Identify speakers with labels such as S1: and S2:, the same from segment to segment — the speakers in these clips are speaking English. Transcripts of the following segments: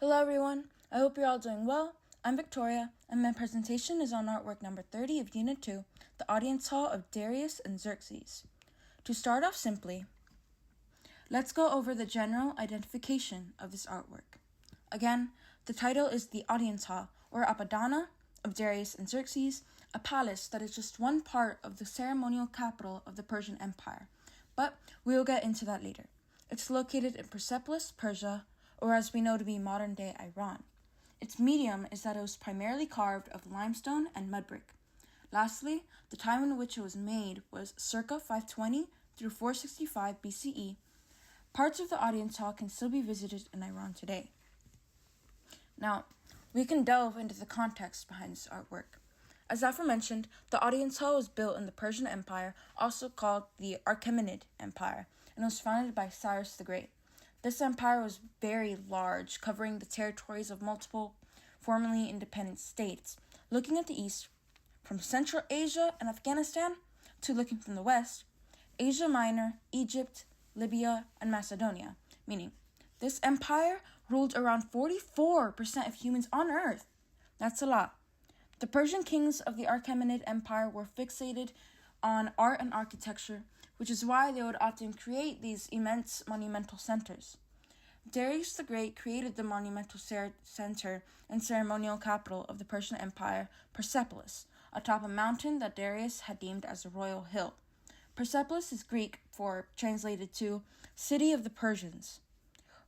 S1: Hello everyone, I hope you're all doing well. I'm Victoria, and my presentation is on artwork number 30 of Unit 2, the Audience Hall of Darius and Xerxes. To start off simply, let's go over the general identification of this artwork. Again, the title is the Audience Hall, or Apadana, of Darius and Xerxes, a palace that is just one part of the ceremonial capital of the Persian Empire, but we will get into that later. It's located in Persepolis, Persia, or as we know to be modern-day Iran. Its medium is that it was primarily carved of limestone and mud brick. Lastly, the time in which it was made was circa 520 through 465 BCE. Parts of the audience hall can still be visited in Iran today. Now, we can delve into the context behind this artwork. As aforementioned, the audience hall was built in the Persian Empire, also called the Achaemenid Empire, and was founded by Cyrus the Great. This empire was very large, covering the territories of multiple formerly independent states. Looking at the east, from Central Asia and Afghanistan, to looking from the west, Asia Minor, Egypt, Libya, and Macedonia, meaning this empire ruled around 44% of humans on Earth. That's a lot. The Persian kings of the Achaemenid Empire were fixated on art and architecture, which is why they would often create these immense monumental centers. Darius the Great created the monumental center and ceremonial capital of the Persian Empire, Persepolis, atop a mountain that Darius had deemed as a royal hill. Persepolis is Greek for translated to city of the Persians,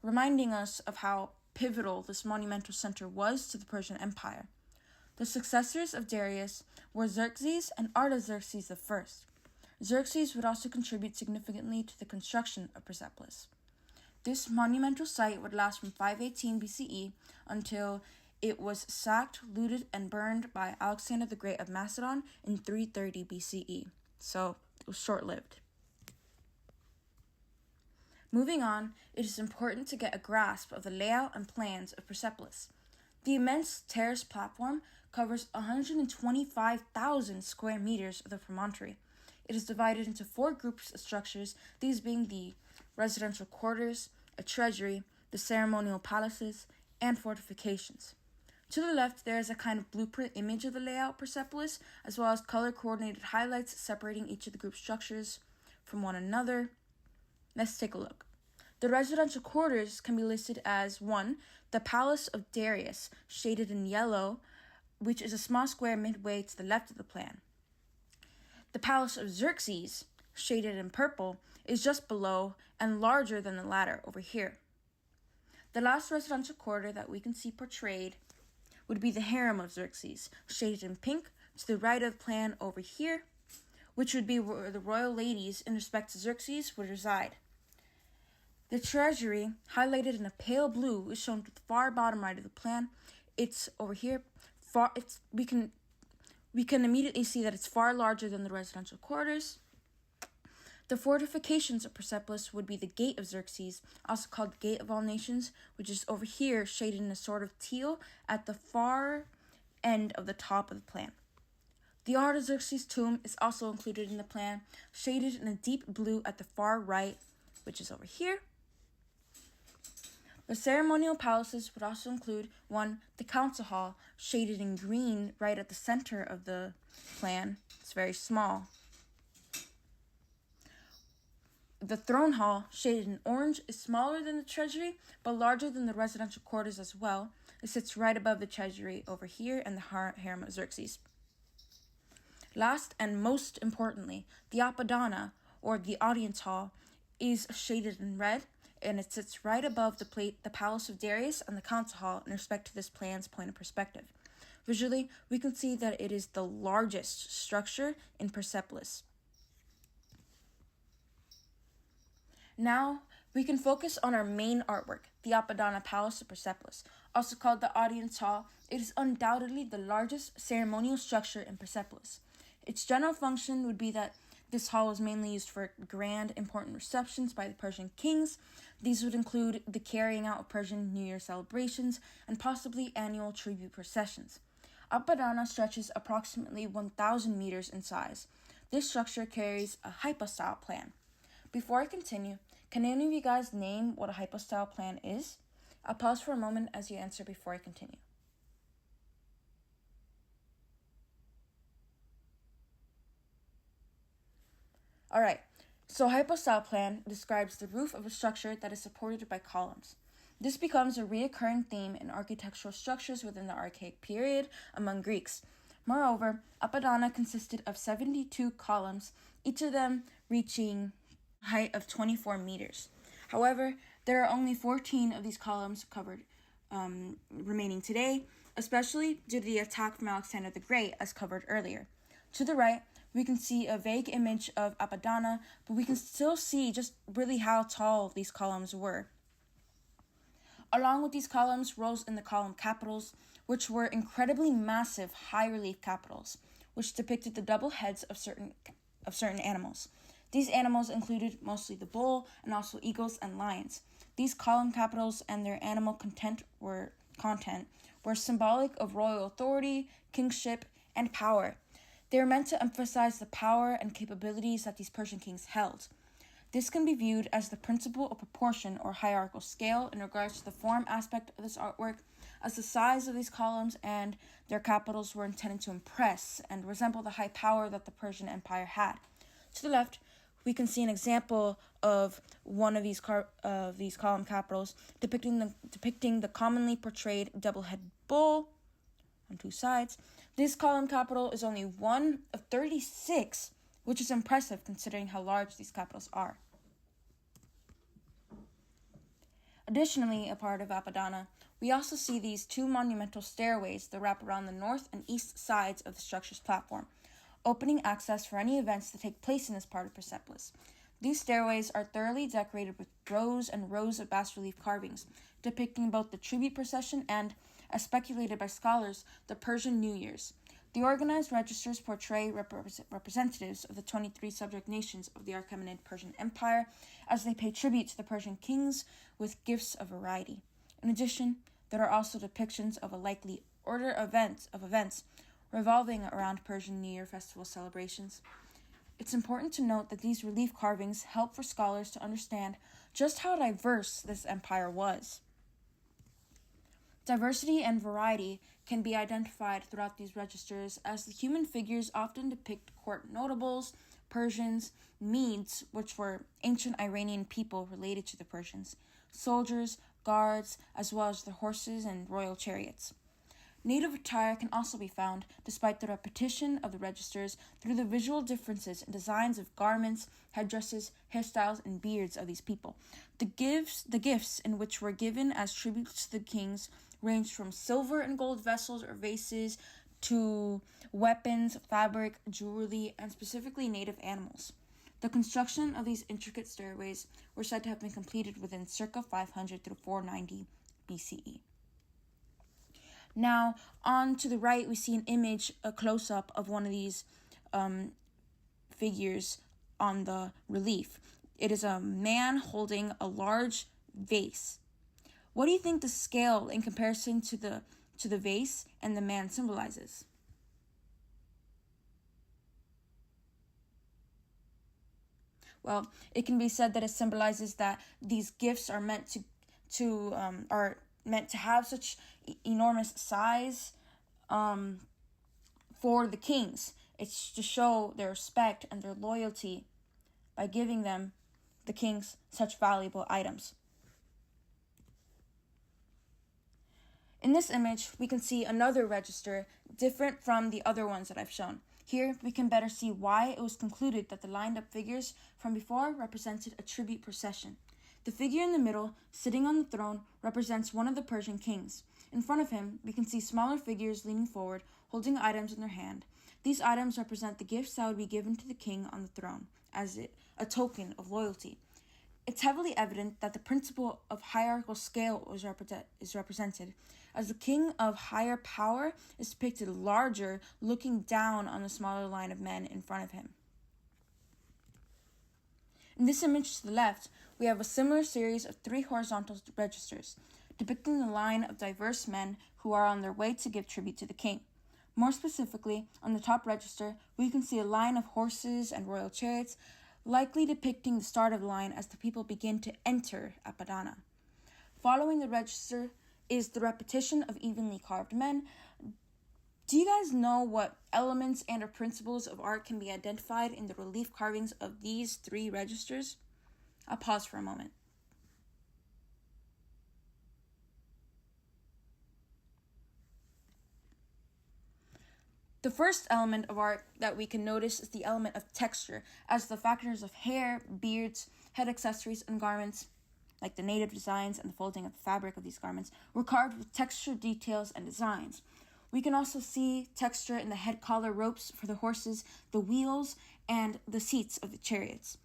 S1: reminding us of how pivotal this monumental center was to the Persian Empire. The successors of Darius were Xerxes and Artaxerxes I. Xerxes would also contribute significantly to the construction of Persepolis. This monumental site would last from 518 BCE until it was sacked, looted, and burned by Alexander the Great of Macedon in 330 BCE. So it was short-lived. Moving on, it is important to get a grasp of the layout and plans of Persepolis. The immense terrace platform covers 125,000 square meters of the promontory. It is divided into 4 groups of structures, these being the residential quarters, a treasury, the ceremonial palaces, and fortifications. To the left, there is a kind of blueprint image of the layout of Persepolis, as well as color-coordinated highlights separating each of the group structures from one another. Let's take a look. The residential quarters can be listed as 1. The Palace of Darius, shaded in yellow, which is a small square midway to the left of the plan. The Palace of Xerxes, shaded in purple, is just below and larger than the latter over here. The last residential quarter that we can see portrayed would be the Harem of Xerxes, shaded in pink to the right of the plan over here, which would be where the royal ladies in respect to Xerxes would reside. The treasury, highlighted in a pale blue, is shown to the far bottom right of the plan. It's over here. We can immediately see that it's far larger than the residential quarters. The fortifications of Persepolis would be the Gate of Xerxes, also called Gate of All Nations, which is over here, shaded in a sort of teal at the far end of the top of the plan. The Artaxerxes tomb is also included in the plan, shaded in a deep blue at the far right, which is over here. The ceremonial palaces would also include 1. The council hall, shaded in green right at the center of the plan. It's very small. The throne hall, shaded in orange, is smaller than the treasury, but larger than the residential quarters as well. It sits right above the treasury over here and the harem of Xerxes. Last and most importantly, the Apadana, or the audience hall, is shaded in red, and it sits right above the Palace of Darius and the Council Hall in respect to this plan's point of perspective. Visually, we can see that it is the largest structure in Persepolis. Now, we can focus on our main artwork, the Apadana Palace of Persepolis. Also called the Audience Hall, it is undoubtedly the largest ceremonial structure in Persepolis. Its general function would be that this hall was mainly used for grand, important receptions by the Persian kings. These would include the carrying out of Persian New Year celebrations and possibly annual tribute processions. Apadana stretches approximately 1,000 meters in size. This structure carries a hypostyle plan. Before I continue, can any of you guys name what a hypostyle plan is? I'll pause for a moment as you answer before I continue. Alright, so hypostyle plan describes the roof of a structure that is supported by columns. This becomes a recurring theme in architectural structures within the Archaic period among Greeks. Moreover, Apadana consisted of 72 columns, each of them reaching a height of 24 meters. However, there are only 14 of these columns covered remaining today, especially due to the attack from Alexander the Great, as covered earlier. To the right, we can see a vague image of Apadana, but we can still see just really how tall these columns were. Along with these columns rose in the column capitals, which were incredibly massive high-relief capitals, which depicted the double heads of certain animals. These animals included mostly the bull and also eagles and lions. These column capitals and their animal content were symbolic of royal authority, kingship, and power. They were meant to emphasize the power and capabilities that these Persian kings held. This can be viewed as the principle of proportion or hierarchical scale in regards to the form aspect of this artwork, as the size of these columns and their capitals were intended to impress and resemble the high power that the Persian Empire had. To the left, we can see an example of one of these column capitals depicting the commonly portrayed double-headed bull on two sides. This column capital is only one of 36, which is impressive considering how large these capitals are. Additionally, a part of Apadana, we also see these two monumental stairways that wrap around the north and east sides of the structure's platform, opening access for any events that take place in this part of Persepolis. These stairways are thoroughly decorated with rows and rows of bas-relief carvings, depicting both the tribute procession and, as speculated by scholars, the Persian New Year's. The organized registers portray representatives of the 23 subject nations of the Achaemenid Persian Empire as they pay tribute to the Persian kings with gifts of variety. In addition, there are also depictions of a likely order of events revolving around Persian New Year festival celebrations. It's important to note that these relief carvings help for scholars to understand just how diverse this empire was. Diversity and variety can be identified throughout these registers, as the human figures often depict court notables, Persians, Medes, which were ancient Iranian people related to the Persians, soldiers, guards, as well as their horses and royal chariots. Native attire can also be found, despite the repetition of the registers, through the visual differences in designs of garments, headdresses, hairstyles, and beards of these people. The gifts in which were given as tributes to the kings ranged from silver and gold vessels or vases to weapons, fabric, jewelry, and specifically native animals. The construction of these intricate stairways were said to have been completed within circa 500 through 490 BCE. Now, on to the right, we see an image, a close-up of one of these figures on the relief. It is a man holding a large vase. What do you think the scale in comparison to the vase and the man symbolizes? Well, it can be said that it symbolizes that these gifts are meant to have such enormous size for the kings. It's to show their respect and their loyalty by giving them, the kings, such valuable items. In this image, we can see another register different from the other ones that I've shown. Here, we can better see why it was concluded that the lined-up figures from before represented a tribute procession. The figure in the middle, sitting on the throne, represents one of the Persian kings. In front of him, we can see smaller figures leaning forward, holding items in their hand. These items represent the gifts that would be given to the king on the throne, as a token of loyalty. It's heavily evident that the principle of hierarchical scale is represented, as the king of higher power is depicted larger, looking down on the smaller line of men in front of him. In this image to the left, we have a similar series of 3 horizontal registers, depicting the line of diverse men who are on their way to give tribute to the king. More specifically, on the top register, we can see a line of horses and royal chariots, likely depicting the start of the line as the people begin to enter Apadana. Following the register is the repetition of evenly carved men. Do you guys know what elements and or principles of art can be identified in the relief carvings of these 3 registers? I'll pause for a moment. The first element of art that we can notice is the element of texture, as the factors of hair, beards, head accessories, and garments, like the native designs and the folding of the fabric of these garments, were carved with texture details and designs. We can also see texture in the head collar ropes for the horses, the wheels, and the seats of the chariots.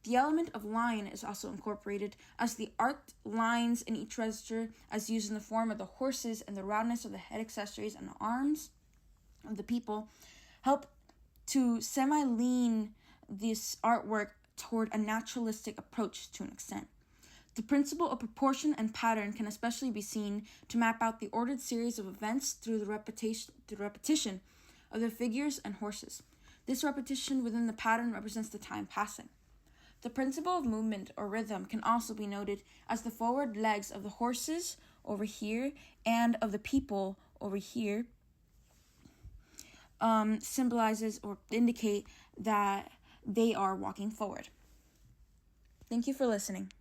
S1: The element of line is also incorporated, as the arced lines in each register, as used in the form of the horses and the roundness of the head accessories and the arms of the people, help to semi-lean this artwork toward a naturalistic approach to an extent. The principle of proportion and pattern can especially be seen to map out the ordered series of events through the repetition of the figures and horses. This repetition within the pattern represents the time passing. The principle of movement or rhythm can also be noted, as the forward legs of the horses over here and of the people over here symbolizes or indicate that they are walking forward. Thank you for listening.